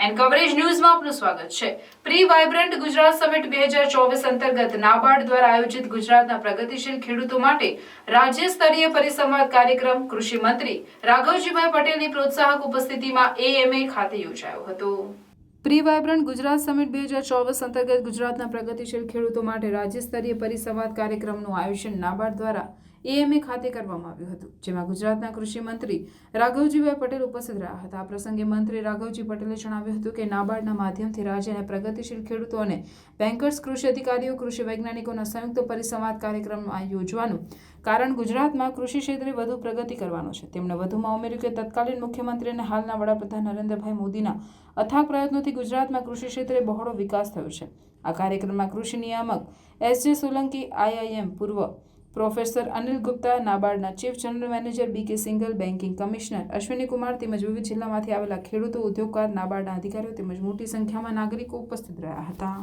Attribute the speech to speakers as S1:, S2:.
S1: And coverage ન્યૂઝમાં આપનું સ્વાગત છે। પ્રી વાઇબ્રન્ટ ગુજરાત સમિટ 2024 અંતર્ગત નાબાર્ડ દ્વારા આયોજિત ગુજરાતના પ્રગતિશીલ ખેડૂતો માટે રાજ્ય સ્તરીય પરિસંવાદ કાર્યક્રમ કૃષિ મંત્રી રાઘવજીભાઈ પટેલની પ્રોત્સાહક ઉપસ્થિતિમાં એએમએ ખાતે યોજાયો હતો। પ્રી વાઇબ્રન્ટ ગુજરાત સમિટ 2024 અંતર્ગત ગુજરાતના પ્રગતિશીલ ખેડૂતો માટે રાજ્ય સ્તરીય પરિસંવાદ કાર્યક્રમનું આયોજન નાબાર્ડ દ્વારા એએમએ ખાતે કરવામાં આવ્યું હતું, જેમાં ગુજરાતના કૃષિ મંત્રી રાઘવજીભાઈ પટેલ ઉપસ્થિત રહ્યા હતા। આ પ્રસંગે મંત્રી રાઘવજી પટેલે જણાવ્યું હતું કે નાબાર્ડના માધ્યમથી રાજ્યના પ્રગતિશીલ ખેડૂતો અને બેન્કર્સ, કૃષિ અધિકારીઓ, કૃષિ વૈજ્ઞાનિકોના સંયુક્ત પરિસંવાદ કાર્યક્રમ યોજવાનું કારણ ગુજરાતમાં કૃષિ ક્ષેત્રે વધુ પ્રગતિ કરવાનો છે। તેમણે વધુમાં ઉમેર્યું કે તત્કાલીન મુખ્યમંત્રી અને હાલના વડાપ્રધાન નરેન્દ્રભાઈ મોદીના અથાગ પ્રયત્નોથી ગુજરાતમાં કૃષિ ક્ષેત્રે બહોળો વિકાસ થયો છે। આ કાર્યક્રમમાં કૃષિ નિયામક એસજે સોલંકી, આઈઆઈએમ પૂર્વ પ્રોફેસર અનિલ ગુપ્તા, નાબાર્ડના chief general manager BK Singhal, banking commissioner Ashwini Kumar તેમજ વિવિધ જિલ્લામાંથી આવેલા ખેડૂતો, ઉદ્યોગકાર, નાબાર્ડના અધિકારીઓ તેમજ મોટી સંખ્યામાં નાગરિકો ઉપસ્થિત રહ્યા હતા।